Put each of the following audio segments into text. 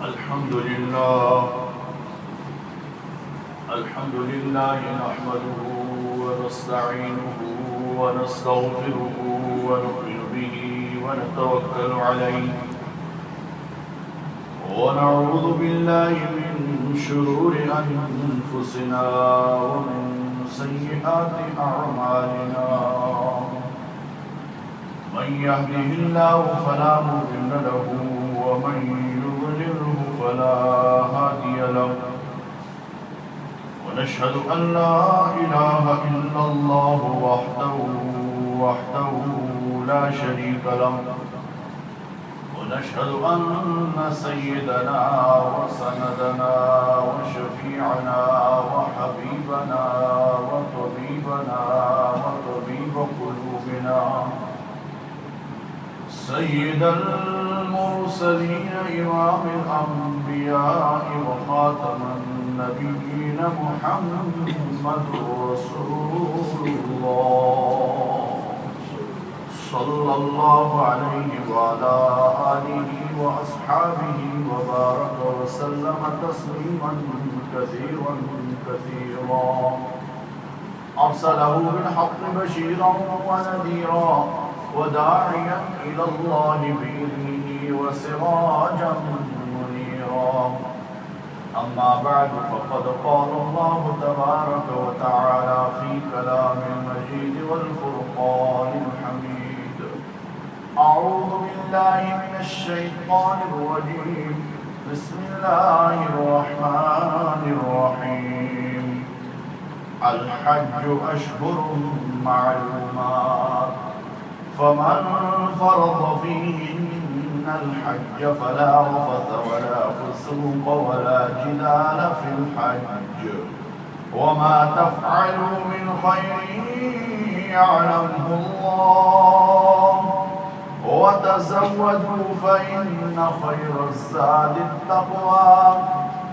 الحمد لله نحمده ونستعينه ونستغفره ونؤمن به ونتوكل عليه ونعوذ بالله من شرور أنفسنا ومن سيئات أعمالنا من يهده الله فلا مضل له ومن يضلله فلا هادي له ونشهد أن لا إله إلا الله وحده لا شريك له ونشهد أن سيدنا وسندنا وشفيعنا وحبيبنا وطبيبنا وطبيب قلوبنا سيد المرسلين إمام الأنبياء وخاتم النبيين محمد رسول الله صلى الله عليه وعلى آله وأصحابه وبارك وسلم تسليما كثيرا أرسله بالحق بشيرا ونذيرا وداعيا إلى الله بإذنه وسراجا منيرا أما بعد فقد قال الله تبارك وتعالى في كلام المجيد والفرقان الحميد أعوذ بالله من الشيطان الرجيم بسم الله الرحمن الرحيم الحج أشهر معلومات فمن فرض فيهن الحج فلا رفث ولا فسوق ولا جدال في الحج وما تفعلوا من خير يعلمه الله وتزودوا فإن خير الزاد التقوى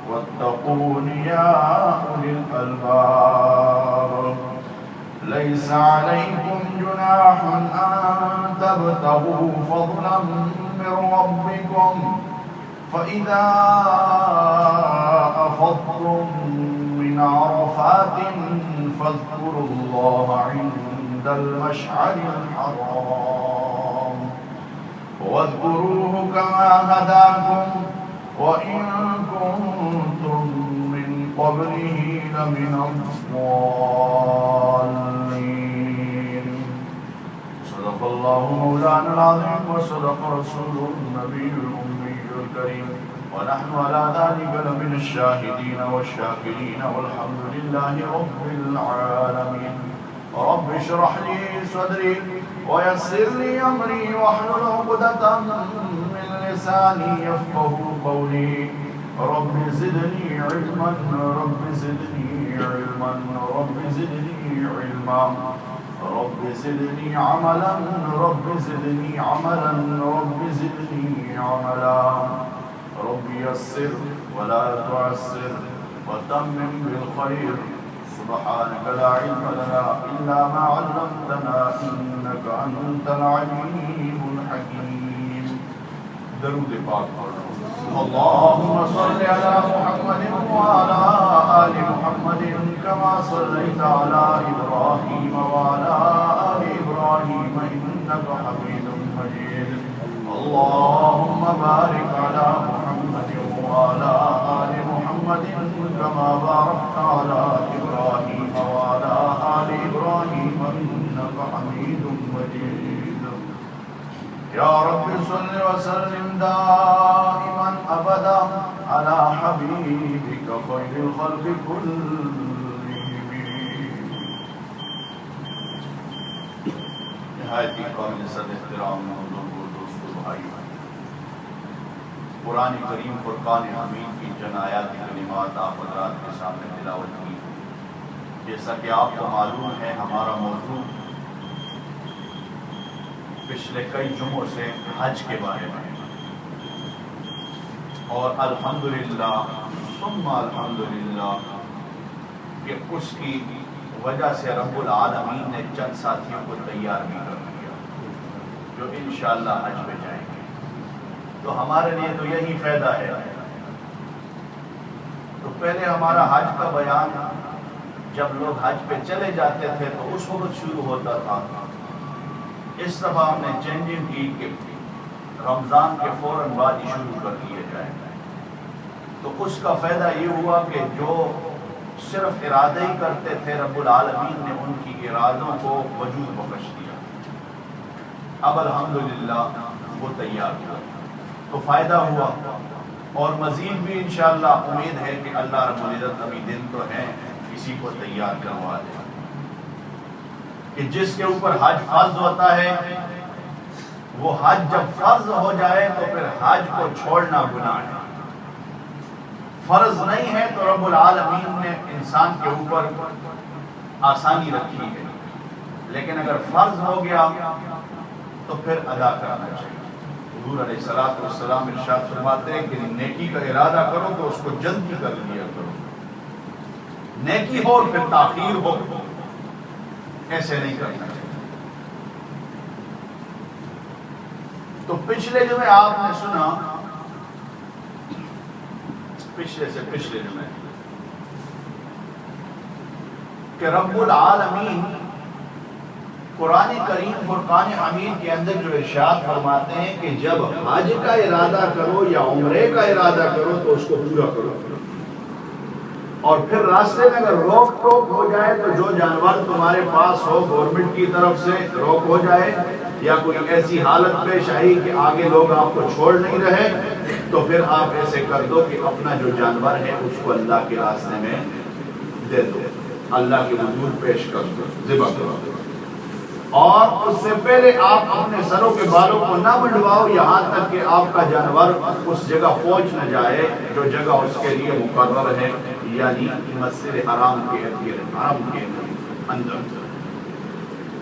واتقون يا أولي الألباب ليس عليكم جناح أن تبتغوا فضلا من ربكم فإذا أفضتم من عرفات فاذكروا الله عند المشعر الحرام واذكروه كما هداكم وإن كنتم من قبله لمن الضالين صدق الله مولانا العظيم وصدق رسوله النبي الأمي الكريم ونحن على ذلك لمن الشاهدين والشاكرين والحمد لله رب العالمين رب اشرح لي صدري ويسر لي أمري واحلل عقدة من لساني يفقه قولي رب زدني علما رب زدني علما رب زدني علما رب زدني عملا رب زدني عملا رب زدني عملا رب يسر ولا تعسر وتمم بالخير سبحانك لا علم لنا إلا ما علمتنا إنك أنت العليم الحكيم درود پاک پڑھو اللهم صل على محمد وعلى آل محمد كما صليت على إبراهيم وعلى آل إبراهيم إنك حميد مجيد اللهم بارك على محمد وعلى آل محمد كما باركت على إبراهيم وعلى آل إبراهيم إنك حميد مجيد يا رب صل وسلم دائما أبدا على حبيبك خير الخلق كلهم نہایت قابل صد احترام بزرگوں دوستوں بھائیوں قرآن کریم فرقان حمید کی چند آیات کلمات آپ حضرات کے سامنے تلاوت کی جیسا کہ آپ کو معلوم ہے ہمارا موضوع پچھلے کئی جمعوں سے حج کے بارے میں اور الحمدللہ ثم الحمدللہ کہ اس کی وجہ سے رب العالمین نے چند ساتھیوں کو تیار بھی کر دیا جو انشاءاللہ حج پہ جائیں گے. تو ہمارے لیے تو یہی فائدہ ہے تو پہلے ہمارا حج کا بیان جب لوگ حج پہ چلے جاتے تھے تو اس وقت شروع ہوتا تھا. اس دفعہ ہم نے چینجنگ کی کہ رمضان کے فوراً بعد ہی شروع کر دیے جائے. تو اس کا فائدہ یہ ہوا کہ جو صرف ارادہ ہی کرتے تھے رب العالمین نے ان کی ارادوں کو وجود بخش دیا. اب الحمدللہ وہ تیار ہوا تو فائدہ ہوا. اور مزید بھی انشاءاللہ امید ہے کہ اللہ رب العزت ابھی دن تو ہے کسی کو تیار کروا دے کہ جس کے اوپر حج فرض ہوتا ہے وہ حج جب فرض ہو جائے تو پھر حج کو چھوڑنا گناہ ہے. فرض نہیں ہے تو رب العالمین نے انسان کے اوپر آسانی رکھی ہے، لیکن اگر فرض ہو گیا تو پھر ادا کرنا چاہیے. حضور علیہ الصلوۃ والسلام ارشاد فرماتے ہیں کہ نیکی کا ارادہ کرو تو اس کو جلدی کر لیا کرو. نیکی ہو اور پھر تاخیر ہو، ایسے نہیں کرنا چاہیے. تو پچھلے جمعے آپ نے سنا، پچھلے سے پچھلے جمعے، کہ رب العالمین قرآن کریم فرقان حمید کے اندر جو ارشاد فرماتے ہیں کہ جب حج کا ارادہ کرو یا عمرے کا ارادہ کرو تو اس کو پورا کرو، اور پھر راستے میں اگر روک ٹوک ہو جائے تو جو جانور تمہارے پاس ہو گورنمنٹ کی طرف سے روک ہو جائے یا کوئی ایسی حالت پیش آئی کہ آگے لوگ آپ کو چھوڑ نہیں رہے تو پھر آپ ایسے کر دو کہ اپنا جو جانور ہے اس کو اللہ کے راستے میں دے دو، اللہ کے حضور پیش کر دو، ذبح کرو. اور اس سے پہلے آپ اپنے سروں کے بالوں کو نہ منڈواؤ یہاں تک کہ آپ کا جانور اس جگہ پہنچ نہ جائے جو جگہ اس کے لیے مقرر ہے، یعنی مسجد حرام کے اندر.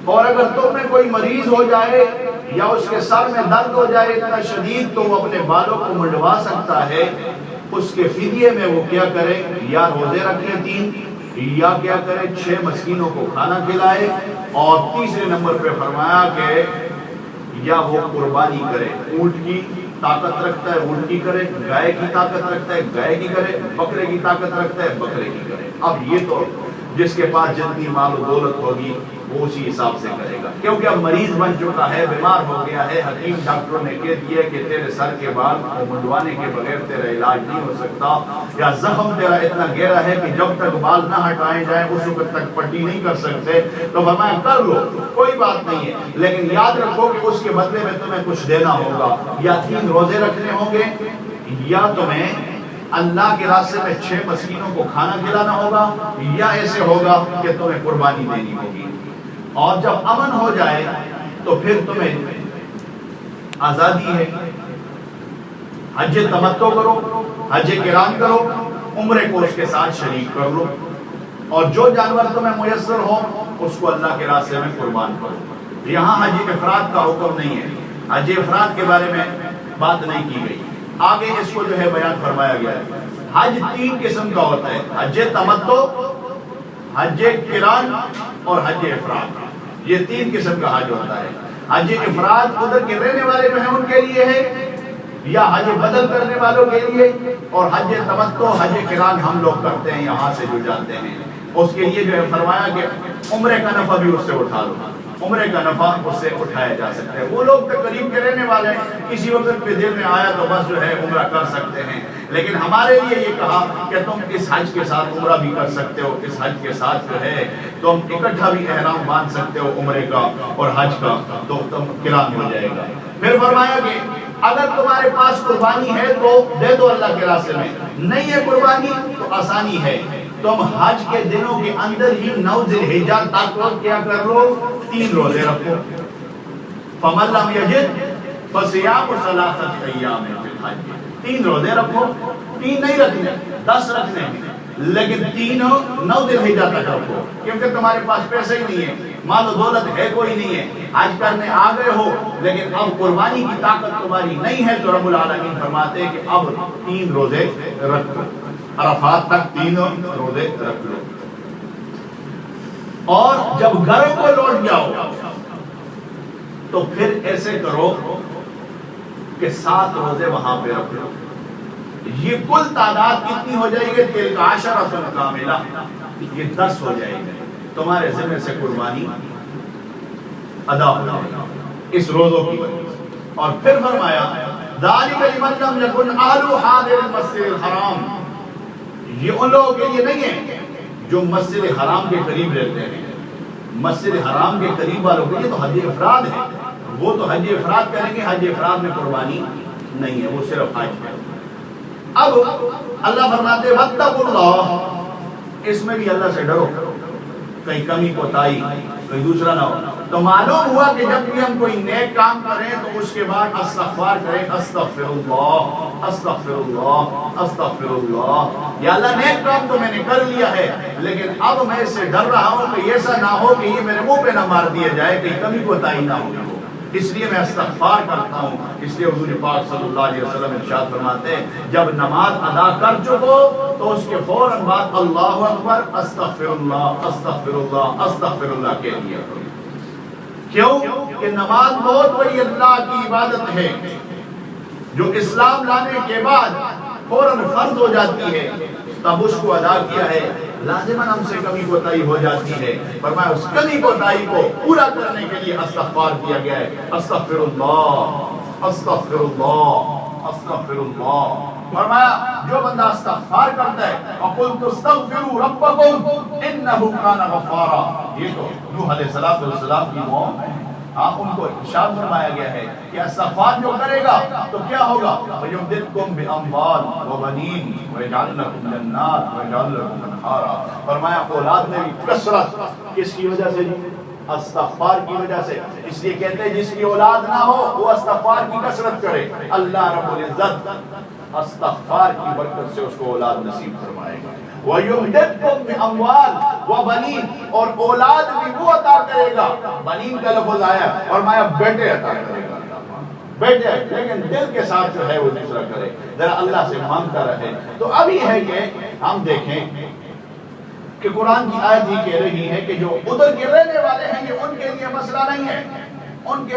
اور اگر تم میں کوئی مریض ہو جائے یا اس کے سر میں درد ہو جائے اتنا شدید تو وہ اپنے بالوں کو منڈوا سکتا ہے. اس کے فدیے میں وہ کیا کرے؟ یا روزے رکھے 3، یا کیا کرے 6 مسکینوں کو کھانا کھلائے، اور تیسرے نمبر پہ فرمایا کہ یا وہ قربانی کرے. اونٹ کی طاقت رکھتا ہے اونٹ کی کرے، گائے کی طاقت رکھتا ہے گائے کی کرے، بکرے کی طاقت رکھتا ہے بکرے کی کرے. اب یہ تو جس کے پاس جتنی مال و دولت ہوگی وہ اسی حساب سے کرے گا، کیونکہ اب مریض بن چکا ہے، بیمار ہو گیا ہے، حکیم ڈاکٹروں نے کہہ دیا کہ تیرے سر کے بال کو منڈوانے کے بغیر تیرا علاج نہیں ہو سکتا، یا زخم تیرا اتنا گہرا ہے کہ جب تک بال نہ ہٹائے جائیں اس وقت تک پٹی نہیں کر سکتے. تو فرمایا کر لو کوئی بات نہیں ہے، لیکن یاد رکھو کہ اس کے بدلے میں تمہیں کچھ دینا ہوگا. یا 3 روزے رکھنے ہوں گے، یا تمہیں اللہ کے راستے میں 6 مسکینوں کو کھانا کھلانا ہوگا، یا ایسے ہوگا کہ تمہیں قربانی دینی ہوگی. اور جب امن ہو جائے تو پھر تمہیں آزادی ہے، حج تمتع کرو، حج قران کرو، عمرے کو اس کے ساتھ شریک کر لو، اور جو جانور تمہیں میسر ہو اس کو اللہ کے راستے میں قربان کرو. یہاں حج افراد کا حکم نہیں ہے، حج افراد کے بارے میں بات نہیں کی گئی. آگے اس کو جو ہے بیان فرمایا گیا ہے. حج 3 قسم کا ہوتا ہے، حج تمتع، حج قران اور حج افراد. یہ 3 قسم کا حج ہوتا ہے. حج افراد ادھر کے رہنے والے جو ہیں ان کے لیے ہے، یا حج بدل کرنے والوں کے لیے، اور حج تمتع حج قران ہم لوگ کرتے ہیں یہاں سے جو جاتے ہیں اس کے لیے جو ہے فرمایا کہ عمرے کا نفع بھی اس سے اٹھا لو، عمرے کا نفع اس سے اٹھایا جا سکتا ہے. وہ لوگ تو قریب کے رہنے والے ہیں، کسی وقت پہ دل میں آیا تو بس جو ہے عمرہ کر سکتے ہیں، لیکن ہمارے لیے یہ کہا کہ تم اس حج کے ساتھ عمرہ بھی کر سکتے ہو، اس حج کے ساتھ جو ہے تم اکٹھا بھی احرام باندھ سکتے ہو عمرے کا اور حج کا، تو تم قران ہو جائے گا. پھر فرمایا کہ اگر تمہارے پاس قربانی ہے تو دے دو اللہ کے راستے میں، نہیں ہے قربانی تو آسانی ہے، تم حج کے دنوں کے اندر ہی 9 ذی الحجہ تک کیا کر لو، 3 روزے رکھو. فمن لم یجد فصیام 3 ایام فی الحج. 3 روزے رکھو، 3 نہیں رکھنے 10 رکھنے، لیکن 9 ذی الحجہ تک رکھو، کیونکہ تمہارے پاس پیسے ہی نہیں ہے، مال و دولت ہے کوئی نہیں ہے، حج کرنے آ گئے ہو لیکن اب قربانی کی طاقت تمہاری نہیں ہے، تو رب العالمین فرماتے ہیں کہ اب 3 روزے رکھ لو، عرفات تک 3 روزے رکھ لو. اور جب گھروں کو لوٹ جاؤ تو پھر ایسے کرو کہ 7 روزے وہاں پہ رکھ لو. یہ کل تعداد کتنی ہو جائے گی؟ تلک عشرۃ کاملہ، یہ 10 ہو جائے گی، تمہارے ذمہ سے قربانی ادا ہو جائے گا اس روزوں کی وجہ سے۔ اور پھر فرمایا ذالک لمن لم یکن اہل حاضر المسجد الحرام، یہ ان لوگوں کے لیے نہیں ہے جو مسجد حرام کے قریب رہتے ہیں۔ مسجد حرام کے قریب والوں کے لیے تو حج افراد ہے، وہ تو حج افراد کریں گے، حج افراد میں قربانی نہیں ہے، وہ صرف حج ہے۔ اب اللہ فرماتے ہیں واتقوا اللہ، اس میں بھی اللہ سے ڈرو، کہیں کمی کوتاہی کوئی دوسرا نہ ہو۔ تو معلوم ہوا کہ جب بھی ہم کوئی نیک کام کریں تو اس کے بعد استغفار کریں، استغفر اللہ استغفر اللہ استغفر اللہ، یا اللہ نیک کام تو میں نے کر لیا ہے لیکن اب میں اس سے ڈر رہا ہوں کہ ایسا نہ ہو کہ یہ میرے منہ پہ نہ مار دیا جائے، کہیں کمی کوتاہی نہ ہو، اس لیے میں استغفار کرتا ہوں۔ اس لیے حضور پاک صلی اللہ علیہ وسلم ارشاد فرماتے ہیں جب نماز ادا کر چکو تو اس کے فوراً بعد اللہ اکبر استغفر اللہ استغفر اللہ استغفر اللہ کہہ دیا کرو۔ کیوں کہ نماز بہت بڑی اللہ کی عبادت ہے جو اسلام لانے کے بعد فوراً فرض ہو جاتی ہے، تب اس کو ادا کیا ہے، لازماً ہم سے کمی کوتاہی ہو جاتی ہے، فرمایا اس کمی کوتاہی کو پورا کرنے کے لیے استغفار کیا گیا ہے، استغفر اللہ استغفر اللہ استغفر اللہ۔ فرمایا جو بندہ استغفار کرتا ہے وَقُلْتُ اسْتَغْفِرُوا رَبَّكُمْ إِنَّهُ كَانَ غَفَّارًا، یہ تو نوح علیہ السلام کی قوم ہے، ان کو ارشاد فرمایا گیا ہے کہ استغفار جو کرے گا تو کیا ہوگا؟ وَيُمْدِدْكُمْ بِأَمْوَالٍ وَبَنِينَ وَيَجْعَلْ لَكُمْ جَنَّاتٍ وَيَجْعَلْ لَكُمْ أَنْهَارًا۔ فرمایا اولاد میں بھی کثرت، کس کی وجہ سے؟ استغفار کی وجہ سے۔ اس لیے کہتے ہیں جس کی اولاد نہ ہو وہ استغفار کی کثرت کرے، اللہ رب العزت استغفار کی برکت سے اس کو اولاد نصیب فرمائے گا۔ وَيُمْدِدْكُمْ بِأَمْوَالٍ وَبَنِينَ، اور اولاد بھی وہ عطا کرے گا، بنین کا لفظ آیا فرمایا بیٹے عطا کرے گا، بیٹے، لیکن دل کے ساتھ جو ہے وہ دوسرا کرے، ذرا اللہ سے مانگتا رہے۔ تو اب یہ ہے کہ ہم دیکھیں کہ قرآن کی آیت یہ کہہ رہی ہے کہ جو ادھر کے رہنے والے ہیں یہ ان کے لیے مسئلہ نہیں ہے، ان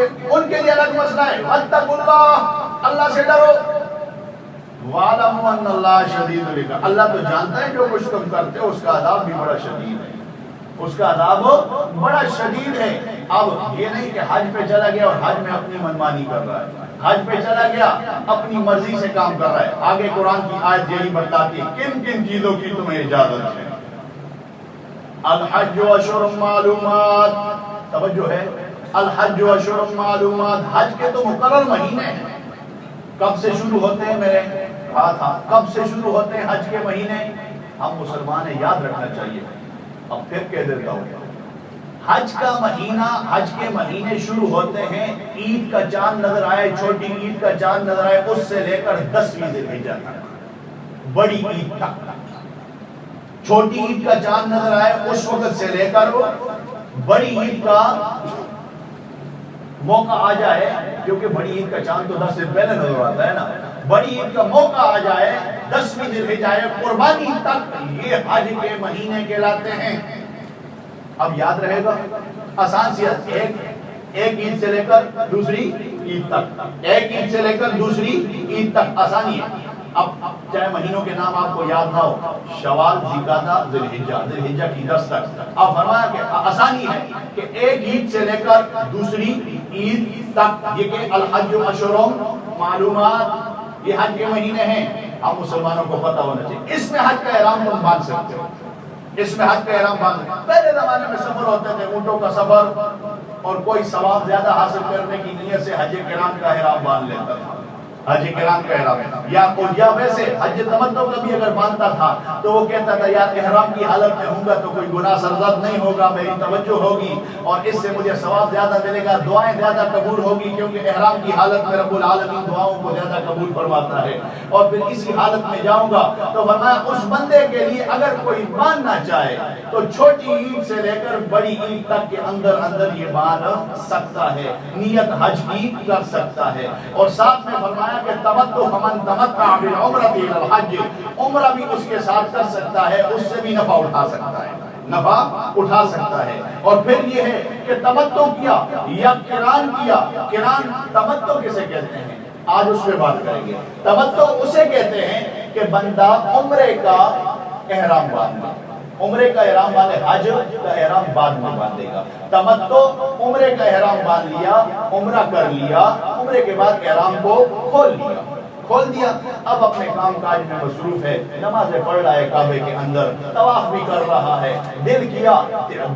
کے لیے الگ مسئلہ ہے۔ وَاتَّقُوا اللَّهَ، اللہ سے ڈرو، وَاعْلَمُوا أَنَّ اللَّهَ شَدِيدُ الْعِقَابِ، اللہ تو جانتا ہے جو کچھ تم کرتے ہو اس کا عذاب بھی بڑا شدید ہے، اس کا عذاب بڑا شدید ہے۔ اب یہ نہیں کہ حج پہ چلا گیا اور حج میں اپنی منمانی کر رہا ہے، حج پہ چلا گیا اپنی مرضی سے کام کر رہا ہے۔ آگے قرآن کی آیت یہی بتاتی ہے کن کن چیزوں کی تمہیں اجازت ہے۔ الحج اشہر معلومات، توجہ ہے، الحج اشہر معلومات، حج کے تو مقرر مہینے ہیں، کب سے شروع ہوتے ہیں؟ میرے ہاتھ کب سے شروع ہوتے ہیں حج کے مہینے؟ ہم مسلمان ہیں، یاد رکھنا چاہیے، اب پھر کہہ دیتا ہوں، حج کا مہینہ، حج کے مہینے شروع ہوتے ہیں عید کا چاند نظر آئے، چھوٹی عید کا چاند نظر آئے، اس سے لے کر 10ویں ذی الحجہ تک، بڑی عید تک۔ چھوٹی عید کا چاند نظر آئے اس وقت سے لے کر بڑی عید کا موقع آ جائے، کیونکہ بڑی عید کا چاند تو 10 سے پہلے نظر آتا ہے نا، بڑی عید کا موقع آ جائے 10ویں ذی الحجہ قربانی تک، یہ حج کے مہینے کہلاتے ہیں۔ اب یاد رہے گا، آسان سی ایک عید سے لے کر دوسری عید تک، ایک عید سے لے کر دوسری عید تک، آسانی ہے۔ اب چاہے مہینوں کے نام آپ کو یاد نہ ہو، شوال، ذوالقعدہ، ذی الحجہ کی 10 تک، اب فرمایا کہ آسانی ہے کہ ایک عید سے لے کر دوسری عید تک، یہ کہ الحج اشہر معلومات، یہ حج کے مہینے ہیں، ہم مسلمانوں کو پتہ ہونا چاہیے۔ اس میں حج کا احرام تم باندھ سکتے ہو، اس میں حج کا احرام باندھ سکتے ہو۔ پہلے زمانے میں سفر ہوتے تھے، اونٹوں کا سفر، اور کوئی ثواب زیادہ حاصل کرنے کی نیت سے حج کرام کا احرام باندھ لیتا تھا، حج کرام کا احرام، یا ویسے حج تمتع کا بھی اگر باندھتا تھا تو وہ کہتا تھا یار احرام کی حالت میں ہوں گا تو کوئی گناہ سرزد نہیں ہوگا، میری توجہ ہوگی اور اس سے مجھے ثواب زیادہ ملے گا، دعائیں زیادہ قبول ہوگی، کیونکہ احرام کی حالت میں رب العالمین دعاؤں کو زیادہ قبول فرماتا ہے، اور پھر اسی حالت میں جاؤں گا۔ تو فرمایا اس بندے کے لیے اگر کوئی باندھنا چاہے تو چھوٹی عید سے لے کر بڑی عید تک کے اندر یہ باندھ سکتا ہے، نیت حج کی کر سکتا ہے۔ اور ساتھ میں فرمایا کہ تمتع فمن تمتع بالعمرۃ الی الحج، عمرہ بھی اس کے ساتھ کر سکتا ہے، اس سے بھی نفع اٹھا سکتا ہے، نفع اٹھا سکتا ہے۔ اور پھر یہ ہے کہ تمتع کیا یا قران کیا، قران تمتع کسے کہتے ہیں آج اس پہ بات کریں گے۔ تمتع اسے کہتے ہیں کہ بندہ عمرے کا احرام باندھے، عمرے کا احرام باندھے، حج کا احرام بعد میں باندھے گا۔ تمتع عمرے کا احرام باندھ لیا، عمرہ کر لیا، عمرے کے بعد احرام کو کھول دیا، اب اپنے کام کاج میں مصروف ہے، نمازیں پڑھ رہا ہے کعبے کے اندر، طواف بھی کر رہا ہے، دل کیا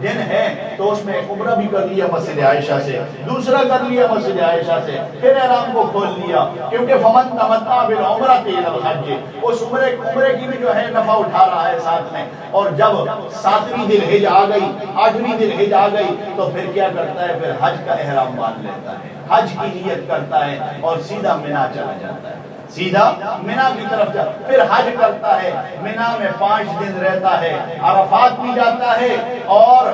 دن ہے تو اس میں عمرہ بھی کر لیا مسجد عائشہ سے، دوسرا کر لیا مسجد عائشہ سے، پھر احرام کو کھول لیا، کیونکہ فمن تمتع بالعمرۃ الی الحج، اس عمرے کی بھی جو ہے نفع اٹھا رہا ہے ساتھ میں۔ اور جب 7ویں ذی الحجہ آ گئی، 8ویں ذی الحجہ آ گئی تو پھر کیا کرتا ہے؟ پھر حج کا احرام باندھ لیتا ہے، حج کی نیت کرتا ہے اور سیدھا منا چلا جاتا ہے، سیدھا منا کی طرف جا، پھر حج کرتا ہے، منا میں 5 دن رہتا ہے، عرفات بھی جاتا ہے اور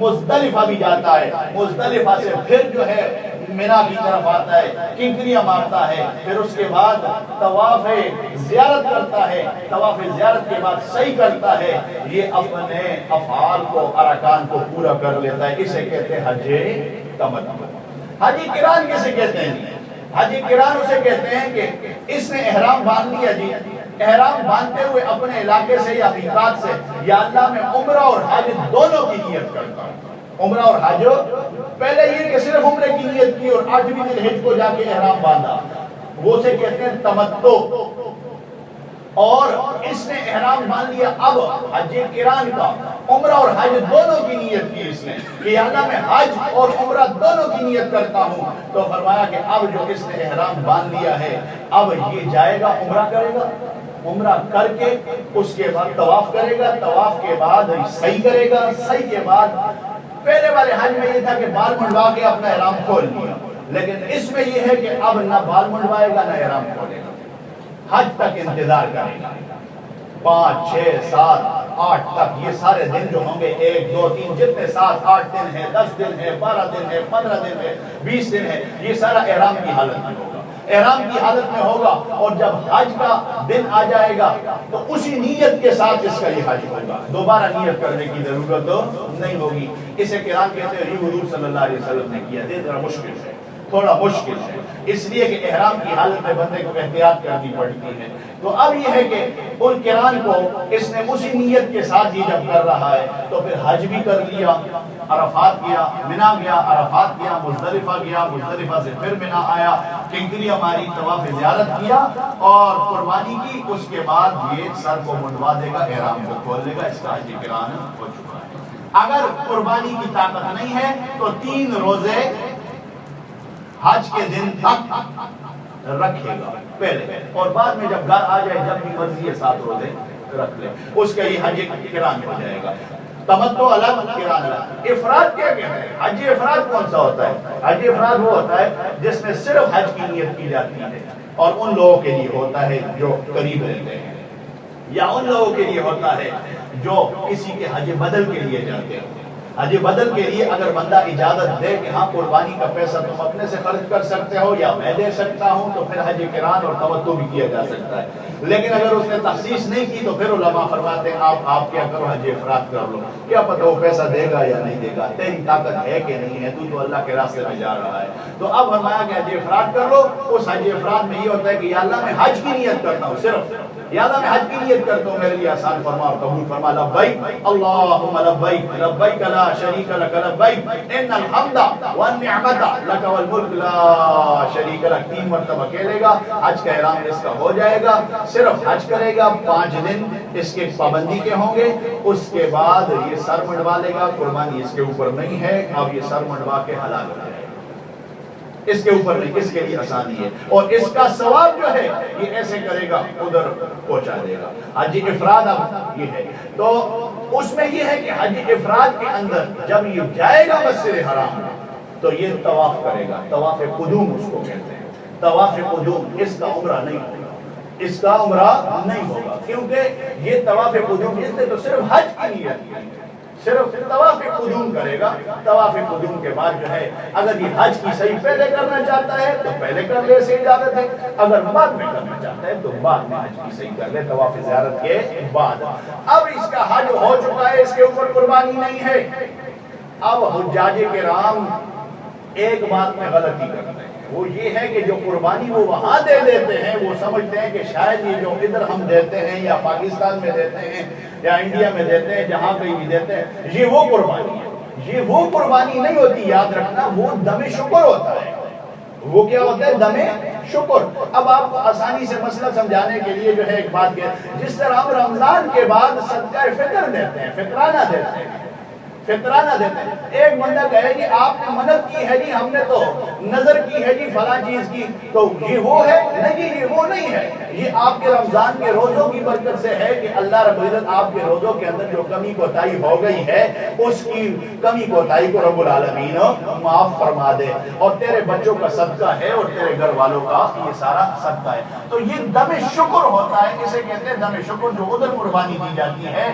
مزدلفہ بھی جاتا ہے، مزدلفہ سے پھر جو ہے منا کی طرف آتا ہے، کنکریاں مارتا ہے، پھر اس کے بعد طواف زیارت کرتا ہے، طواف زیارت کے بعد سعی کرتا ہے، یہ اپنے افعال کو، ارکان کو پورا کر لیتا ہے، اسے کہتے ہیں حج تمتع۔ حج قران کسے کہتے ہیں؟ حج قران اسے کہتے ہیں کہ اس نے احرام باندھ لیا جی، احرام باندھتے ہوئے اپنے علاقے سے یا میقات سے، یا اللہ میں عمرہ اور حج دونوں کی نیت کرتا ہوں، عمرہ اور حج، پہلے یہ کہ صرف عمرے کی نیت کی اور 8ویں ذی الحجہ کو جا کے احرام باندھا، وہ سے کہتے ہیں تمتع۔ اور اس نے احرام باندھ لیا، اب حج قران کا عمرہ اور حج دونوں کی نیت کی اس نے کہ یا اللہ میں حج اور عمرہ دونوں کی نیت کرتا ہوں، تو فرمایا کہ اب جو اس نے احرام باندھ لیا ہے اب یہ جائے گا عمرہ کرے گا، عمرہ کر کے اس کے بعد طواف کرے گا، طواف کے بعد سعی کرے گا، سعی کے بعد پہلے والے حج میں یہ تھا کہ بال منڈوا کے اپنا احرام کھول لیا، لیکن اس میں یہ ہے کہ اب نہ بال منڈوائے گا نہ احرام کھولے گا، حج تک انتظار کرے گا، 5 6 7 8 تک یہ سارے دن جو ہوں گے، 1 2 3 جتنے 7 8 دن ہے، 10 دن ہے، 12 دن ہے، 15 دن ہے، 20 دن ہے، یہ سارا احرام کی حالت میں ہوگا، احرام کی حالت میں ہوگا، اور جب حج کا دن آ جائے گا تو اسی نیت کے ساتھ اس کا یہ حج ہوگا، دوبارہ نیت کرنے کی ضرورت نہیں ہوگی۔ اسے قران کہتے ہیں، یہ حضور صلی اللہ علیہ وسلم نے کیا، یہ ذرا مشکل ہے، تھوڑا مشکل ہے، اس لیے کہ احرام کی حالت میں بندے کو احتیاط کرنی پڑتی ہے۔ تو اب یہ ہے کہ ان قران کو اس نے اسی نیت کے ساتھ ہی جب کر رہا ہے تو پھر حج بھی کر لیا، عرفات گیا، منا گیا، عرفات گیا، مزدلفہ گیا، مزدلفہ سے پھر منا آیا، کنکریاں ماری، طواف زیارت کیا اور قربانی کی، اس کے بعد یہ سر کو منڈوا دے گا، احرام کو کھول دے گا، اس کا حج قران ہو چکا ہے۔ اگر قربانی کی طاقت نہیں ہے تو 3 روزے حج کے دن تک رکھے گا پہلے، اور بعد میں جب گھر آ جائے جب بھی مرضی ہے 7 روزے رکھ لے، اس کا یہ حج قران ہو جائے گا۔ تمتع الگ، قران الگ۔ افراد کیا کہتے ہیں؟ حج افراد کون سا ہوتا ہے؟ حج افراد وہ ہوتا ہے جس میں صرف حج کی نیت کی جاتی ہے، اور ان لوگوں کے لیے ہوتا ہے جو قریب رہتے ہیں، یا ان لوگوں کے لیے ہوتا ہے جو کسی کے حج بدل کے لیے جاتے ہیں۔ حج بدل کے لیے اگر بندہ اجازت دے کہ ہاں قربانی کا پیسہ تم اپنے سے خرچ کر سکتے ہو یا میں دے سکتا ہوں، تو پھر حج قران اور تمتع بھی کیا جا سکتا ہے، لیکن اگر اس نے تخصیص نہیں کی تو پھر علماء فرماتے ہیں آپ کیا کرو، حج افراد کر لو، کیا پتہ وہ پیسہ دے گا یا نہیں دے گا، تیری طاقت ہے کہ نہیں ہے، تو اللہ کے راستے میں جا رہا ہے۔ تو اب فرمایا کہ حج افراد کر لو، اس حج افراد میں یہ ہوتا ہے کہ یا اللہ میں حج کی نیت کرتا ہوں، صرف یا اللہ میں حج کی نیت کرتا ہوں، میرے لیے آسان فرما اور قبول فرما، لبیک اللہم لبیک لبیک لا شریک لک لبیک ان الحمد والنعمت لک والملک لا شریک لک، 3 مرتبہ کہہ لے گا، حج کا احرام اس کا ہو جائے گا، صرف حج کرے گا، 5 دن اس کے پابندی کے ہوں گے، اس کے بعد یہ سر منڈوا لے گا، قربانی اس کے اوپر نہیں ہے، اب یہ سر منڈوا کے حلال ہو جائے گا، اس کے اوپر نہیں، اس کے لیے آسانی ہے، اور اس کا ثواب جو ہے یہ ایسے کرے گا ادھر پہنچا دے گا۔ حج افراد اب یہ ہے، تو اس میں یہ ہے کہ حج افراد کے اندر جب یہ جائے گا مسجد حرام میں تو یہ طواف کرے گا، طواف قدوم اس کو کہتے ہیں، طواف قدوم، اس کا عمرہ نہیں ہوگا، اس کا عمرہ نہیں ہوگا، کیونکہ یہ طواف قدوم اس نے تو صرف حج کی نیت کی، صرف طواف قدوم کرے گا، طواف قدوم کے بعد جو ہے اگر یہ حج کی صحیح پہلے کرنا چاہتا ہے تو پہلے کر لے، سے اجازت ہے، اگر بعد میں کرنا چاہتا ہے تو بعد میں حج کی صحیح کر لے، طواف زیارت کے بعد۔ اب اس کا حج ہو چکا ہے، اس کے اوپر قربانی نہیں ہے۔ اب حجاج کرام ایک بات میں غلطی کرتے ہیں، وہ یہ ہے کہ جو قربانی وہ وہاں دے دیتے ہیں وہ سمجھتے ہیں کہ شاید یہ جو ادھر ہم دیتے ہیں یا پاکستان میں دیتے ہیں یا انڈیا میں دیتے ہیں جہاں کہیں بھی دیتے ہیں یہ وہ قربانی ہے. یہ وہ قربانی نہیں ہوتی، یاد رکھنا، وہ دم شکر ہوتا ہے. وہ کیا ہوتا ہے؟ دم شکر. اب آپ آسانی سے مسئلہ سمجھانے کے لیے جو ہے ایک بات کہ جس طرح ہم رمضان کے بعد صدقہ فطر دیتے ہیں، فطرانہ دیتے ہیں، فطرانہ دیتے ہیں. ایک بندہ کہے کہ آپ نے منت کی ہے جی، ہم نے تو نظر کی ہے جی فلاں چیز کی، تو یہ وہ ہے؟ نہیں، یہ وہ نہیں ہے. یہ آپ کے رمضان کے روزوں کی برکت سے ہے کہ اللہ رب العزت آپ کے روزوں کے اندر جو کمی کوتاہی ہو گئی ہے اس کی کمی کوتاہی کو رب العالمین معاف فرما دے، اور تیرے بچوں کا صدقہ ہے اور تیرے گھر والوں کا یہ سارا صدقہ ہے. تو یہ دم شکر ہوتا ہے، اسے کہتے ہیں دم شکر، جو ادھر قربانی دی جاتی ہے.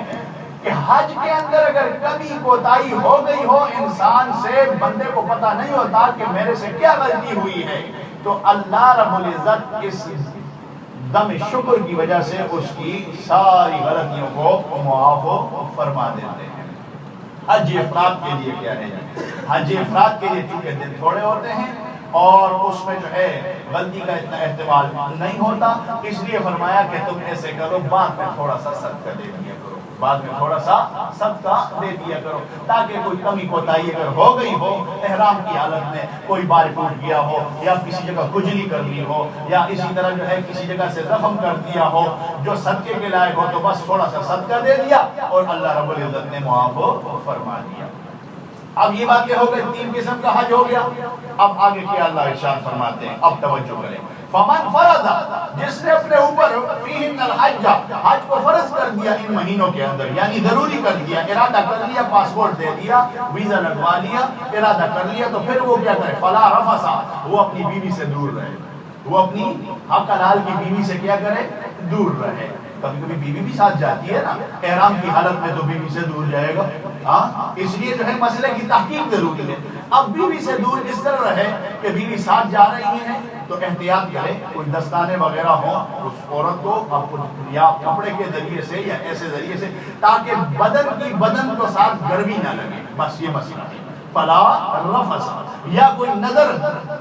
کہ حج کے اندر اگر کمی کوتاہی ہو گئی ہو انسان سے، بندے کو پتہ نہیں ہوتا کہ میرے سے کیا غلطی ہوئی ہے، تو اللہ رب العزت اس دم شکر کی وجہ سے اس کی ساری غلطیوں کو معاف فرما دیتے ہیں. حج افراد کے لیے کیا ہے؟ حج افراد کے لیے چونکہ دن تھوڑے ہوتے ہیں اور اس میں جو ہے غلطی کا اتنا احتمال نہیں ہوتا، اس لیے فرمایا کہ تم ایسے کرو، بعد میں تھوڑا سا صدقہ دے دیا کرو، بعد میں تھوڑا سا صدقہ دے دیا کرو، تاکہ کوئی کمی کوتاہی اگر ہو گئی ہو احرام کی حالت میں، کوئی بال ٹوٹ گیا ہو یا کسی جگہ کھجلی کر لی ہو یا اسی طرح جو ہے کسی جگہ سے زخم کر دیا ہو جو صدقے کے لائق ہو، تو بس تھوڑا سا صدقہ دے دیا اور اللہ رب العزت نے معاف فرما دیا. اب یہ باتیں ہو گئی، 3 قسم کا حج ہو گیا. اب آگے کیا اللہ ارشاد فرماتے ہیں، اب توجہ کریں. فمن فرض، جس نے اپنے اوپر فیہن الحج، حج کو فرض کر دیا ان مہینوں کے اندر، یعنی ضروری کر دیا، ارادہ کر لیا، پاسپورٹ دے دیا، ویزا لگوا لیا، ارادہ کر لیا، تو پھر وہ کیا کرے؟ فلا رفث، وہ اپنی بیوی سے دور رہے، وہ اپنی حق حلال کی بیوی سے کیا کرے؟ دور رہے. کبھی کبھی بیوی بھی ساتھ جاتی ہے نا، احرام کی حالت میں تو بیوی سے دور جائے گا، ہاں، اس لیے جو ہے مسئلے کی تحقیق ضروری ہے. اب بیوی سے دور اس طرح رہے کہ بیوی ساتھ جا رہی ہے تو احتیاط کرے، کوئی دستانے وغیرہ ہوں اس عورت کو یا کپڑے کے ذریعے سے یا ایسے ذریعے سے، تاکہ بدن کو ساتھ گرمی نہ لگے. بس یہ مسئلہ ہے. فلا رفث، یا کوئی نظر.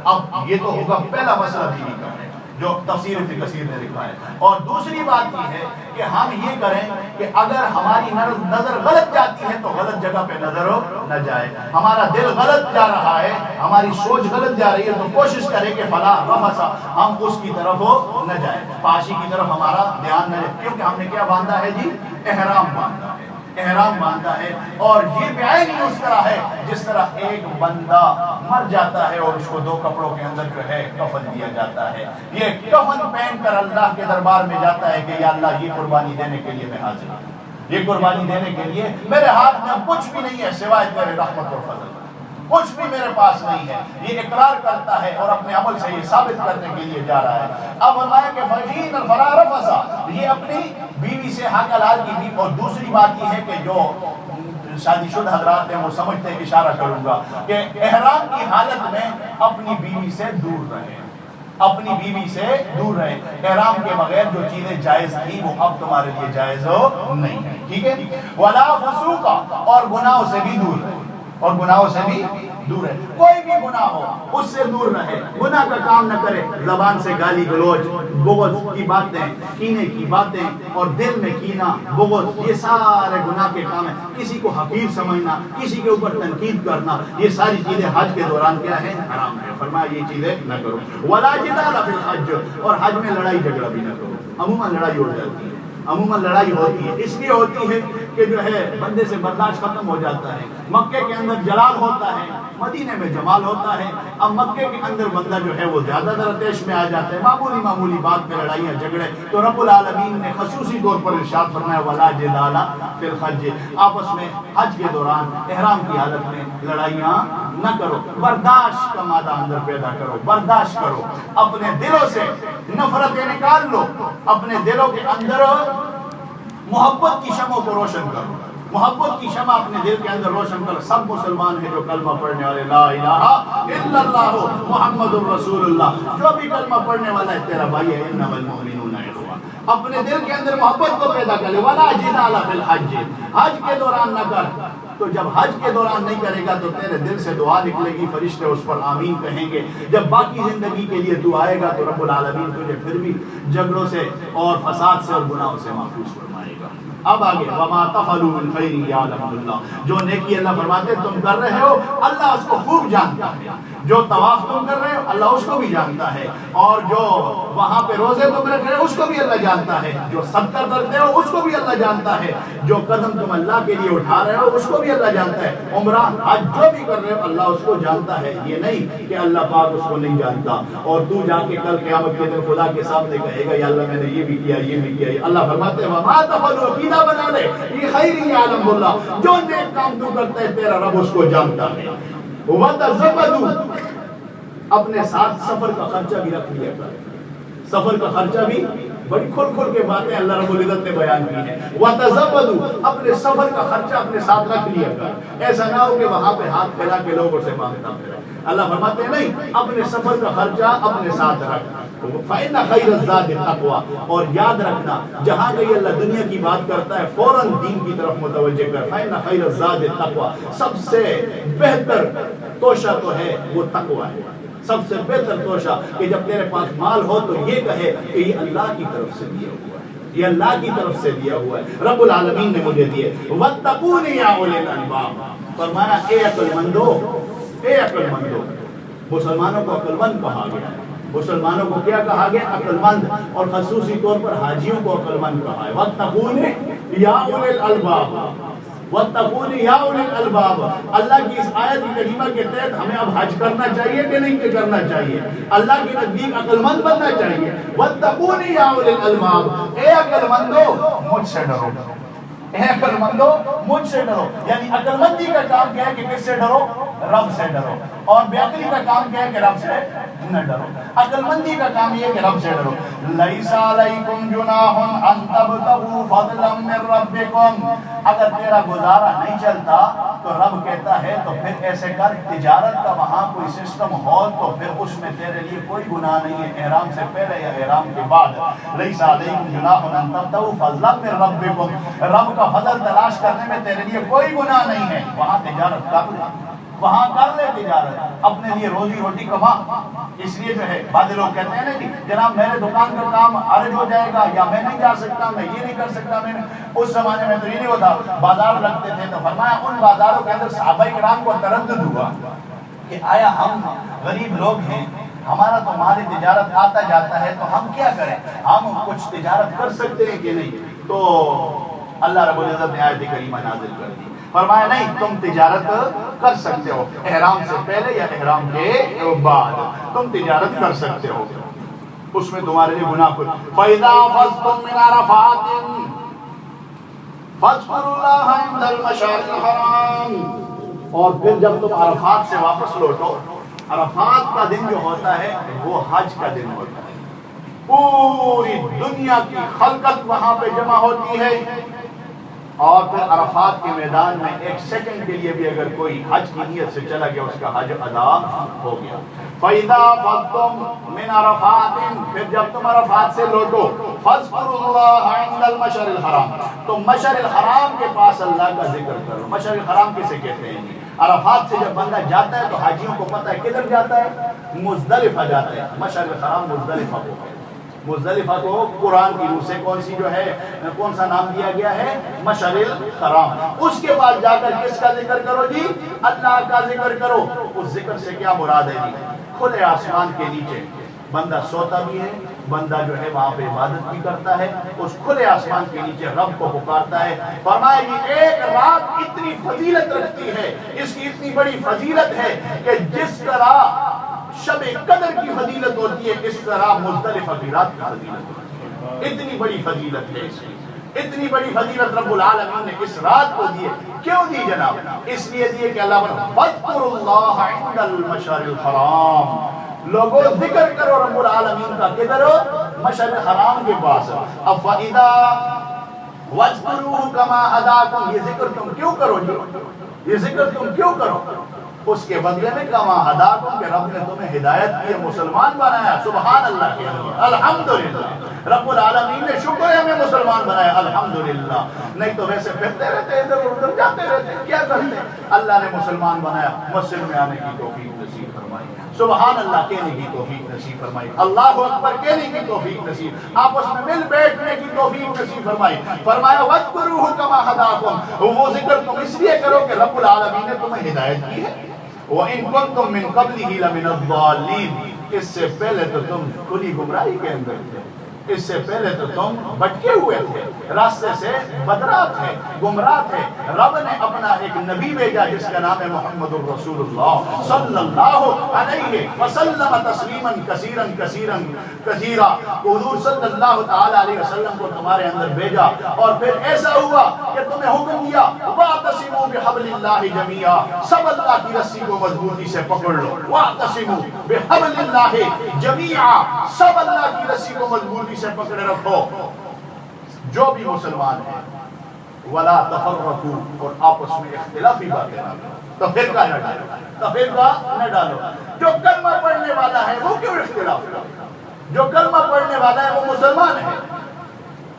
اب یہ تو ہوگا پہلا مسئلہ بیوی کا ہے جو تفسیر ابن کثیر نے لکھا ہے. اور دوسری بات یہ ہے کہ ہم یہ کریں کہ اگر ہماری نظر غلط جاتی ہے تو غلط جگہ پہ نظر نہ جائے. ہمارا دل غلط جا رہا ہے، ہماری سوچ غلط جا رہی ہے، تو کوشش کریں کہ فلا رفث، ہم اس کی طرف نہ جائیں، فحاشی کی طرف ہمارا دھیان نہ جائے. کیونکہ ہم نے کیا باندھا ہے جی؟ احرام باندھا ہے، احرام باندھا ہے. اور یہ بعین ہی اس طرح ہے جس طرح ایک بندہ مر جاتا ہے اور اس کو 2 کپڑوں کے اندر جو ہے کفن دیا جاتا ہے. یہ کفن پہن کر اللہ کے دربار میں جاتا ہے کہ یا اللہ یہ قربانی دینے کے لیے میں حاضر ہوں، یہ قربانی دینے کے لیے میرے ہاتھ میں کچھ بھی نہیں ہے سوائے تیرے رحمت اور فضل، کچھ بھی میرے پاس نہیں ہے. یہ اقرار کرتا ہے اور اپنے عمل سے یہ ثابت کرنے کے لیے جا رہا ہے. اب فرمایا کہ فَفِيهِنَّ فَلَا رَفَثَ، یہ اپنی بیوی سے حق حلال کی بیوی. اور دوسری بات یہ ہے کہ جو شادی شدہ حضرات ہیں وہ سمجھتے ہیں، اشارہ کروں گا کہ احرام کی حالت میں اپنی بیوی سے دور رہے، اپنی بیوی سے دور رہے. احرام کے بغیر جو چیزیں جائز تھی وہ اب تمہارے لیے جائز نہیں ہے، ٹھیک ہے. وَلَا فُسُوقَ، اور گناہوں سے بھی دور رہے، اور گناہوں سے بھی دور ہے. کوئی بھی گناہ ہو اس سے دور رہے، گناہ کا کام نہ کرے. زبان سے گالی گلوچ، بغض کی باتیں، کینے کی باتیں، اور دل میں کینہ بغض، یہ سارے گناہ کے کام ہیں. کسی کو حقیر سمجھنا، کسی کے اوپر تنقید کرنا، یہ ساری چیزیں حج کے دوران کیا ہے؟ حرام ہے. فرمایا یہ چیزیں نہ کرو. وَلَا جِدَالَ فِي الْحَجِّ، اور حج میں لڑائی جھگڑا بھی نہ کرو. عموماً لڑائی ہو جاتی ہے، عموماً لڑائی ہوتی ہے، اس لیے ہوتی ہے کہ جو ہے بندے سے برداشت ختم ہو جاتا ہے. مکے کے اندر جلال ہوتا ہے، مدینے میں جمال ہوتا ہے. اب مکے کے اندر بندہ جو ہے وہ زیادہ تر آتش میں آ جاتا ہے، معمولی بات پہ لڑائیاں جھگڑے. تو رب العالمین نے خصوصی طور پر ارشاد فرمایا وَلَا جِدَالَ فِي الْحَجِّ، آپس میں حج کے دوران احرام کی حالت میں لڑائیاں نہ کرو. برداشت کا مادہ اندر پیدا کرو، برداشت کرو. اپنے دلوں سے نفرتیں نکال لو، اپنے دلوں کے اندر محبت کی شمعوں کو روشن کرو، محبت کی شمع اپنے دل کے اندر روشن کرو. سب مسلمان ہیں جو کلمہ پڑھنے والے، لا الہ الا اللہ محمد الرسول اللہ، جو بھی کلمہ پڑھنے والا ہے تیرا بھائی ہے. انما المؤمنون اخوہ، اپنے دل کے اندر محبت کو پیدا کر لے. ولا جدال فی الحج، حج کے دوران نہ کر تو جب حج کے دوران نہیں کرے گا تو تیرے دل سے دعا نکلے گی، فرشتے اس پر آمین کہیں گے۔ جب باقی زندگی کے لیے تو آئے گا تو رب العالمین تجھے پھر بھی جھگڑوں سے اور فساد سے اور گناہوں سے محفوظ فرمائے گا۔ اب آگے وما تفعلوا من خیر یعلمہ اللہ، جو نیکی اللہ فرماتے تم کر رہے ہو اللہ اس کو خوب جانتا ہے۔ جو طواف تم کر رہے ہو اللہ اس کو بھی جانتا ہے، اور جو وہاں پہ روزے تم رکھ رہے ہو اس کو بھی اللہ جانتا ہے، جو صدقہ کرتے ہو اس کو بھی اللہ جانتا ہے، جو قدم تم اللہ کے لیے اٹھا رہے ہو اس کو بھی اللہ جانتا ہے، عمرہ حج جو بھی کر رہے ہو اللہ اس کو جانتا ہے۔ یہ نہیں کہ اللہ پاک اس کو نہیں جانتا اور تو جا کے کل قیامت کے دن خدا کے سامنے کہے گا یا اللہ میں نے یہ بھی کیا یہ بھی کیا۔ اللہ فرماتے ہیں وما تفعلوا، عقیدہ بنا لے یہ خیر یعلم اللہ، جو نیک کام تو کرتا ہے تیرا رب اس کو جانتا ہے۔ وَتَزَوَّدُوا، اپنے ساتھ سفر کا خرچہ بھی رکھ لیا کر، سفر کا خرچہ بھی بڑی کھل کھل کے باتیں اللہ رب العزت نے بیان کی ہیں۔ وَتَزَوَّدُوا، اپنے سفر کا خرچہ اپنے ساتھ رکھ لیا کر، ایسا نہ ہو کہ وہاں پہ ہاتھ پھیلا کے لوگوں سے مانگتا پھرے۔ اللہ فرماتے ہیں نہیں، اپنے سفر کا خرچہ اپنے ساتھ رکھ۔ فَإِنَّ خَيْرَ الزَّادِ التَّقْوَىٰ، اور یاد رکھنا جہاں کہیں اللہ دنیا کی بات کرتا ہے فوراً دین کی طرف متوجہ کر۔ فَإِنَّ خَيْرَ الزَّادِ التَّقْوَىٰ، سب سے بہتر توشہ تو ہے وہ تقویٰ ہے، سب سے بہتر توشہ کہ جب تیرے پاس مال ہو تو یہ کہے کہ یہ اللہ کی طرف سے دیا ہوا ہے، یہ اللہ کی طرف سے دیا ہوا ہے، رب العالمین نے مجھے دیے۔ وَاتَّقُونِ يَا أُولِي الْأَلْبَابِ، فرمایا اے عقل مندو، اے عقل مندو، مسلمانوں کو عقل مند کہا گیا ہے، مسلمانوں کو کیا کہا گیا؟ عقل مند، اور خصوصی طور پر حاجیوں کو عقل مند کہا ہے۔ وَاتَّقُونِ يَا أُولِي الْأَلْبَابِ، وَاتَّقُونِ يَا أُولِي الْأَلْبَابِ، اللہ کی اس آیت کریمہ کے تحت ہمیں اب حج کرنا چاہیے کہ نہیں کرنا چاہیے؟ اللہ کے نزدیک عقل مند بننا چاہیے۔ وَاتَّقُونِ يَا أُولِي الْأَلْبَابِ، اے عقل مندو مجھ سے ڈرو، اے عقل مندو مجھ سے ڈرو۔ یعنی عقل مندی کا کام کیا ہے کہ کس سے ڈرو؟ رب سے ڈرو، اور بے عقلی کا کام کیا ہے کہ رب سے نہ ڈرو۔ عقل مندی کا کام یہ ہے کہ رب سے ڈرو۔ لَيْسَ عَلَيْكُمْ جُنَاحٌ أَن تَبْتَغُوا فَضْلًا مِّن رَّبِّكُمْ، اگر تیرا گزارا نہیں چلتا تو رب کہتا ہے تو پھر ایسے کر، تجارت کا وہاں کوئی سسٹم ہو تو پھر اس میں تیرے لیے کوئی گناہ نہیں ہے، احرام سے پہلے یا احرام کے بعد۔ لَيْسَ عَلَيْكُمْ جُنَاحٌ أَن تَبْتَغُوا فَضْلًا مِّن رَّبِّكُمْ، رب کا فضل تلاش کرنے میں تیرے لیے کوئی گناہ نہیں ہے، وہاں تجارت کر لے، وہاں کر لے تجارت، اپنے لیے روزی روٹی کما۔ اس لیے جو ہے بعض لوگ کہتے ہیں نا کہ جناب میرے دکان کا کام عرض ہو جائے گا، یا میں نہیں جا سکتا، میں یہ نہیں کر سکتا۔ میں اس زمانے میں تو یہ نہیں ہوتا، بازار لگتے تھے تو فرمایا ان بازاروں کے اندر صحابہ کرام کو تردد ہوا کہ آیا ہم غریب لوگ ہیں، ہمارا تو مال تجارت آتا جاتا ہے تو ہم کیا کریں، ہم کچھ تجارت کر سکتے ہیں کہ نہیں؟ تو اللہ رب العزت نے آیت کریمہ نازل کر دی، فرمایا نہیں تم تجارت کر سکتے ہو، احرام سے پہلے یا احرام کے بعد تم تجارت کر سکتے ہو، اس میں تمہارے لیے گناہ کچھ۔ فَإِذَا أَفَضْتُم مِّنْ عَرَفَاتٍ فَاذْكُرُوا اللَّهَ عِندَ الْمَشْعَرِ الْحَرَامِ، اور پھر جب تم عرفات سے واپس لوٹو، عرفات کا دن جو ہوتا ہے وہ حج کا دن ہوتا ہے، پوری دنیا کی خلقت وہاں پہ جمع ہوتی ہے، اور پھر عرفات کے میدان میں ایک سیکنڈ کے لیے بھی اگر کوئی حج کی نیت سے چلا گیا اس کا حج ادا ہو گیا۔ فَإِذَا فَضْتُم مِّنْ عَرَفَاتٍ، پھر جب تم عرفات سے لوٹو، فَاذْكُرُوا اللَّهَ عِندَ الْمَشْعَرِ الْحَرَامِ، تو مشعر الحرام کے پاس اللہ کا ذکر کرو۔ مشعر الحرام کسے کہتے ہیں؟ عرفات سے جب بندہ جاتا ہے تو حاجیوں کو پتہ ہے کدھر جاتا ہے؟ مزدلفہ جاتا ہے۔ مشعر الحرام مزدلفہ کو ہے، مزدلفہ کو قرآن کی روح سے کون سی جو ہے کون سا نام دیا گیا ہے؟ مشعر الحرام۔ اس کے بعد جا کر کس کا ذکر کرو جی؟ اللہ کا ذکر کرو۔ اس ذکر سے کیا مراد ہے جی؟ کھلے آسمان کے نیچے بندہ سوتا بھی ہے، بندہ جو ہے وہاں پہ عبادت بھی کرتا ہے، اس کھلے آسمان کے نیچے رب کو پکارتا ہے۔ فرمایا یہ ایک رات اتنی فضیلت رکھتی ہے، اس کی اتنی بڑی فضیلت ہے کہ جس طرح شب قدر کی فضیلت ہوتی ہے اس طرح مزدلفہ کی رات کی فضیلت ہوتی ہے۔ اتنی بڑی فضیلت ہے اس کی، اتنی بڑی فضیلت رب العالمین نے اس رات کو دی ہے۔ کیوں دی جناب؟ اس لیے دی کہ اللہ فَاذْكُرُوا اللَّهَ عِندَ الْمَشْعَرِ الْحَرَامِ، لوگوں ذکر کرو رب العالمین کا، کدھر ہو؟ مشعر الحرام کے پاس۔ اب فَإِذَا وَاذْكُرُوهُ كَمَا هَدَاكُمْ، یہ ذکر تم کیوں کرو جی؟ یہ ذکر تم کیوں کرو؟ اس کے بدلے میں کما ہداکم کہ رب نے تمہیں ہدایت کی مسلمان بنایا. سبحان اللہ کے الحمدللہ. رب العالمین نے شکر ہے ہمیں مسلمان بنایا الحمدللہ. نہیں تو ویسے پھرتے رہتے ادھر ادھر جاتے رہتے کیا کرتے. اللہ نے مسلمان بنایا. مسجد میں آنے کی توفیق نصیب فرمائی. سبحان اللہ کہنے کی توفیق نصیب فرمائی. اللہ اکبر کہنے کی توفیق نصیب. آپس میں مل بیٹھنے کی توفیق نصیب فرمائی. فرمایا وَاذْكُرُوهُ كَمَا هَدَاكُمْ. وہ ذکر تم اس لیے کرو کہ رب العالمین نے تمہیں ہدایت کی ہے. وَإِن كُنتُم مِّن قَبْلِهِ لَمِنَ الضَّالِّينَ. اس سے پہلے تو تم کھلی گمراہی کے اندر تھے. اس سے پہلے تو تم بھٹکے ہوئے تھے, راستے سے بدراہ تھے, گمراہ تھے. رب نے اپنا ایک نبی بھیجا جس کا نام ہے محمد الرسول اللہ صلی اللہ علیہ وسلم تسلیما کثیرا کثیرا کثیرا. حضور صلی اللہ تعالی علیہ وسلم کو تمہارے اندر بھیجا اور پھر ایسا ہوا کہ تمہیں حکم دیا واعتصموا بحبل اللہ جميعا. سب اللہ کی رسی کو مضبوطی سے پکڑ لو. واعتصموا بحبل اللہ جميعا. سب اللہ کی رسی کو مضبوطی سے پکڑے رکھو جو بھی مسلمان ہیں. ولا تفرقوا. اور آپس میں اختلافی باتیں نہ کرو. تفرقہ نہ ڈالو. تفرقہ نہ ڈالو. جو کلمہ پڑھنے والا ہے وہ کیوں اختلاف کرتا. جو کلمہ پڑھنے والا ہے وہ مسلمان ہے,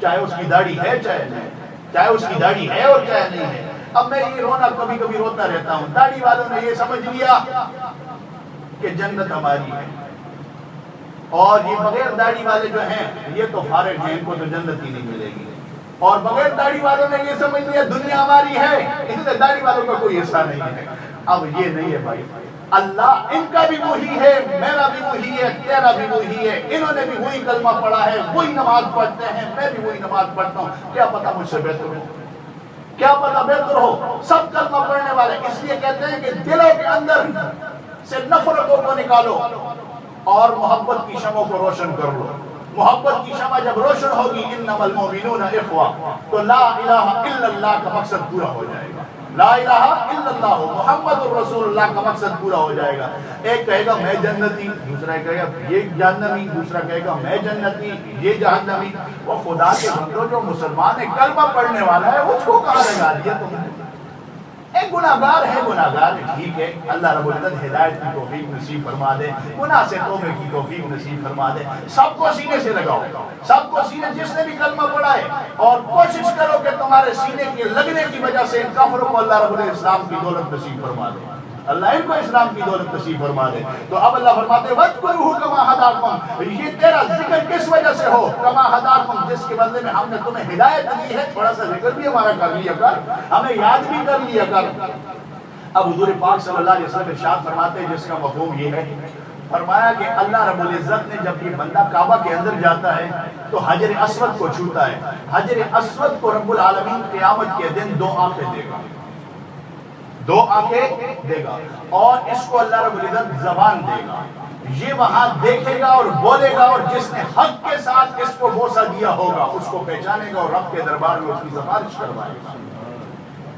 چاہے اس کی داڑھی ہے چاہے نہیں, چاہے اس کی داڑھی ہے اور چاہے نہیں ہے. اب میں یہ رونا کبھی کبھی روتا رہتا ہوں. داڑھی والوں نے یہ سمجھ لیا کہ جنت ہماری ہے, اور یہ بغیر داڑھی والے جو ہیں یہ تو فارغ ہیں, ان کو تو جنت ہی نہیں ملے گی. اور بغیر داڑھی والوں نے یہ سمجھ لیا دنیا ہماری ہے, اس لیے داڑھی والوں کا کوئی حصہ نہیں ہے. اب یہ نہیں ہے بھائی. اللہ ان کا بھی وہی ہے, میرا بھی وہی ہے, تیرا بھی وہی ہے. انہوں نے بھی وہی کلمہ پڑھا ہے, وہی نماز پڑھتے ہیں, میں بھی وہی نماز پڑھتا ہوں. کیا پتہ مجھ سے بہتر ہو, کیا پتہ بہتر ہو. سب کلمہ پڑھنے والے. اس لیے کہتے ہیں کہ دلوں کے اندر سے نفرتوں کو نکالو اور محبت کی شمعوں کو روشن کر لو. محبت کی شمع جب روشن ہوگی انما المؤمنون اخوہ, تو لا الہ الا اللہ کا مقصد پورا ہو جائے گا. لا الہ الا اللہ محمد الرسول اللہ کا مقصد پورا ہو جائے گا. ایک کہے گا میں جنتی, دوسرا کہے گا یہ جہنمی, دوسرا کہے گا میں جنتی یہ جہنمی. وہ خدا کے بندو جو مسلمان ہے کلمہ پڑھنے والا ہے اس کو کہاں لگا دیا تم نے. ایک گناہگار ہے, گناہگار ہے ٹھیک ہے, اللہ رب العزت ہدایت کی توفیق نصیب فرما دے, گناہ سے توبہ کی توفیق نصیب فرما دے. سب کو سینے سے لگاؤ, سب کو سینے, جس نے بھی کلمہ پڑھا ہے, اور کوشش کرو کہ تمہارے سینے کے لگنے کی وجہ سے ان کافروں کو اللہ رب العزت اسلام کی دولت نصیب فرما دے. اللہ ان کو اسلام کی دولت نصیب فرما دے. تو اب اللہ فرماتے ہیں وَاذْكُرُوهُ كَمَا هَدَاكُمْ. یہ تیرا ذکر کس وجہ سے ہو, کما ہداکم, جس کے بدلے میں ہم نے تمہیں ہدایت دی ہے. تھوڑا سا ذکر بھی ہمارا کر لیا کر, ہمیں یاد بھی کر لیا کر. اب حضور پاک صلی اللہ علیہ وسلم ارشاد فرماتے ہیں جس کا مفہوم یہ ہے, فرمایا کہ اللہ رب العزت نے جب یہ بندہ کعبہ کے اندر جاتا ہے تو حجر اسود کو چھوتا ہے. حجر اسود کو رب العالمین قیامت کے دن دو آنکھیں دے گا, دو آنکھیں دے گا, اور اس کو اللہ رب العزت زبان دے گا. یہ وہاں دیکھے گا اور بولے گا, اور جس نے حق کے ساتھ اس کو بوسہ دیا ہوگا اس کو پہچانے گا اور رب کے دربار میں اس کی سفارش کروائے گا.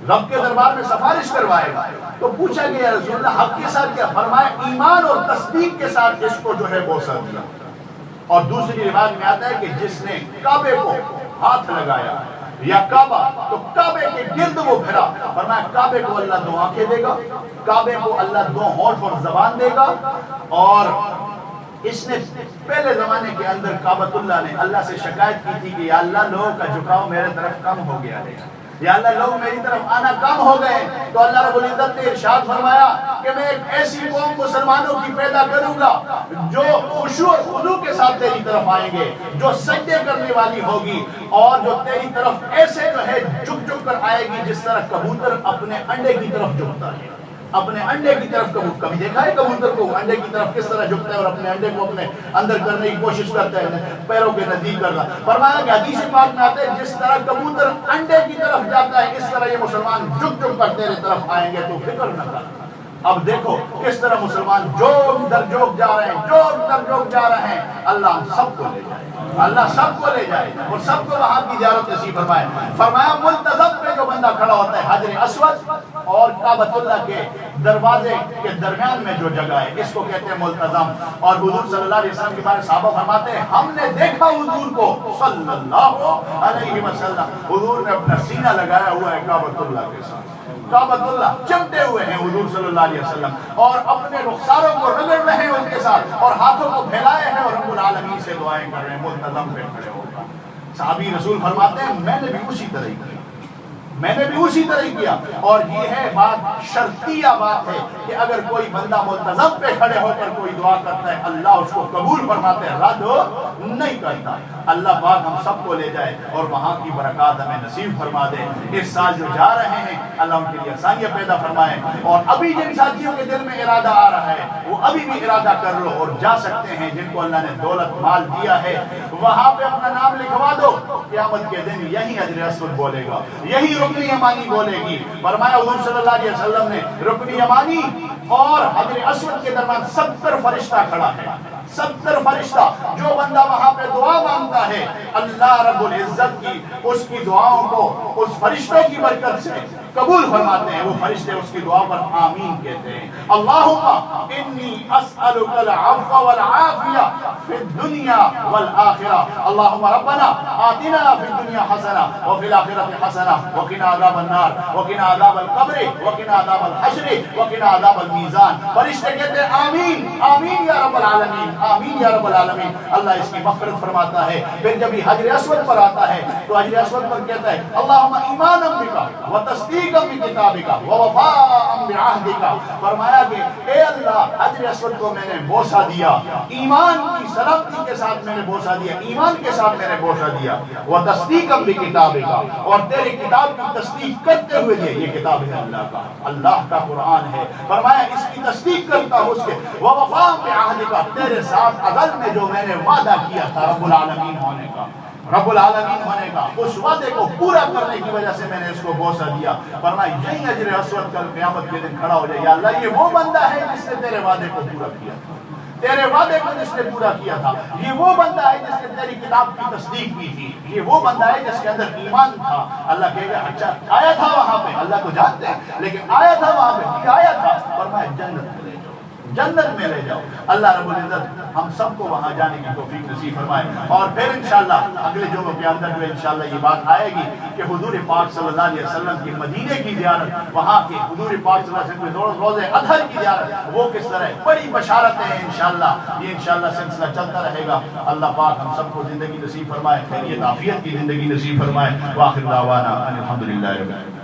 رب کے دربار میں سفارش کروائے گا. تو پوچھا گیا رسول اللہ حق کے ساتھ کیا, فرمایا ایمان اور تصدیق کے ساتھ اس کو جو ہے بوسہ دیا. اور دوسری روایت میں آتا ہے کہ جس نے کعبے کو ہاتھ لگایا یا کعبہ, تو کعبے کے گرد وہ پھرا, فرمایا کعبے کو اللہ دو آنکھیں دے گا, کعبے کو اللہ دو ہونٹ اور زبان دے گا. اور اس نے پہلے زمانے کے اندر کعبۃ اللہ نے اللہ سے شکایت کی تھی کہ یا اللہ لوگوں کا جھکاؤ میرے طرف کم ہو گیا ہے, یا اللہ لوگ میری طرف آنا کم ہو گئے. تو اللہ رب العزت نے ارشاد فرمایا کہ میں ایک ایسی قوم مسلمانوں کی پیدا کروں گا جو خشوع اور خضوع کے ساتھ تیری طرف آئیں گے, جو سجدے کرنے والی ہوگی, اور جو تیری طرف ایسے جو ہے جھک جھک کر آئے گی جس طرح کبوتر اپنے انڈے کی طرف جھکتا ہے. اپنے انڈے کی طرف کبھی دیکھا ہے کبوتر کو انڈے کی طرف کس طرح جھکتا ہے اور اپنے انڈے کو اپنے اندر کرنے کی کوشش کرتا ہے, پیروں کے نزدیک کرنا. فرمایا کہ حدیث پاک میں آتا ہے جس طرح کبوتر انڈے کی طرف جاتا ہے اس طرح یہ مسلمان جھک جھک کر تیرے طرف آئیں گے, تو فکر نہ کر. اب دیکھو کس طرح مسلمان جوگ در جوگ جا رہے ہیں, جوگ در جوگ جا رہے ہیں. اللہ ہم سب کو لے جائے, اللہ سب کو لے جائے اور سب کو وہاں کی زیارت نصیب فرمائے. فرمایا ملتزم پہ جو جو بندہ کھڑا ہوتا ہے حجر اسود اور کعبۃ اللہ کے دروازے کے درمیان میں جو جگہ ہے اس کو کہتے ہیں ملتزم. اور حضور صلی اللہ علیہ وسلم کے بارے صحابہ فرماتے ہیں ہم نے دیکھا حضور کو صلی اللہ علیہ وسلم حضور نے اپنا سینہ لگایا ہوا ہے کعبۃ اللہ کے ساتھ. کعبۃ اللہ چمٹے ہوئے ہیں حضور صلی اللہ علیہ وسلم اور اپنے رخساروں کو رگڑ رہے ہیں ان کے ساتھ اور ہاتھوں کو پھیلائے ہیں اور رب العالمین سے دعائیں کر رہے ہیں ملتزم پہ کھڑے ہو کر. صحابی رسول فرماتے ہیں میں نے بھی اسی طرح ہی کیا, میں نے بھی اسی طرح ہی کیا. اور یہ ہے بات شرطیہ بات ہے کہ اگر کوئی بندہ ملتزم پہ کھڑے ہو کر کوئی دعا کرتا ہے اللہ اس کو قبول فرماتے ہیں, رد نہیں کرتا. اللہ پاک ہم سب کو لے جائے اور وہاں کی برکات ہمیں نصیب فرما دے. اس سال جو جا رہے ہیں اللہ ان کے لیے آسانیاں پیدا فرمائے. اور ابھی جن ساتھیوں کے دل میں ارادہ آ رہا ہے وہ ابھی بھی ارادہ کر لو اور جا سکتے ہیں. جن کو اللہ نے دولت مال دیا ہے وہاں پہ اپنا نام لکھوا دو. قیامت کے دن یہی حجر اسود بولے گا, یہی رکن یمانی بولے گی. فرمایا حضور صلی اللہ علیہ وسلم نے رکن یمانی اور حجر اسود کے درمیان 70 فرشتہ کھڑا ہے. 70 فرشتہ جو بندہ وہاں پہ دعا مانگتا ہے اللہ رب العزت کی اس کی دعاؤں کو اس فرشتوں کی برکت سے قبول فرماتے ہیں. وہ فرشتے اس کی دعا پر آمین کہتے ہیں. اللہم انی اسألک العفو والعافیہ فی الدنیا والآخرہ. اللہم ربنا آتنا فی الدنیا حسنہ وفی الآخرۃ حسنہ وقنا عذاب النار وقنا عذاب القبر وقنا عذاب الحشر وقنا عذاب المیزان. فرشتے کہتے ہیں آمین آمین یا رب العالمین, آمین یا رب العالمین. اللہ اس کی مغفرت فرماتا ہے. پھر جب یہ حجر اسود پر آتا ہے تو حجر اسود پر کہتا ہے اللہم ایمانا بکا وتصدیقا بکتابکا ووفاء بعہدکا. فرمایا کہ اے اللہ حجر اسود کو میں نے بوسہ دیا, ایمان کی سلامتی کے ساتھ میں نے بوسہ دیا, ایمان کے ساتھ میں نے بوسہ دیا. وتصدیقا بکتابکا اور تیری کتاب کی تصدیق کرتے ہوئے دیا. یہ کتاب ہے اللہ کا, اللہ کا قرآن ہے. فرمایا اس کی تصدیق کرتا ہوں اس کے. ووفاء بعہدکا تیرے ساتھ ازل میں جو میں نے وعدہ کیا تھا رب العالمین ہونے کا, رب العالمین ہونے کا, اس وعدے کو پورا کرنے کی وجہ سے میں نے اس کو بوسہ دیا. فرمایا یہی حجر اسود کل قیامت کے دن کھڑا ہو جائے. یا اللہ یہ وہ بندہ ہے جس نے تیرے وعدے کو پورا کیا تھا, تیرے وعدے کو جس نے پورا کیا تھا. یہ وہ بندہ ہے جس نے تیری کتاب کی تصدیق کی تھی. یہ وہ بندہ ہے جس کے اندر ایمان تھا. اللہ کہے گا اچھا آیا تھا وہاں پہ, اللہ کو جانتے ہیں لیکن آیا تھا وہاں پہ, آیا تھا. فرمایا جنت میں لے جاؤ, جنت میں لے جاؤ. اللہ رب العزت ہم سب کو وہاں جانے کی توفیق نصیب فرمائے. اور پھر انشاءاللہ اگلے جمعہ کے اندر جو انشاءاللہ یہ بات آئے گی کہ حضور پاک صلی اللہ علیہ وسلم کی مدینے کی زیارت, وہاں کے حضور پاک صلی اللہ علیہ وسلم کے روزے اطہر کی زیارت, وہ کس طرح بڑی بشارتیں ہیں انشاءاللہ. یہ انشاءاللہ سلسلہ چلتا رہے گا. اللہ پاک ہم سب کو زندگی نصیب فرمائے, خیریت عافیت کی زندگی نصیب فرمائے. وآخر دعوانا ان الحمدللہ رب العالمین.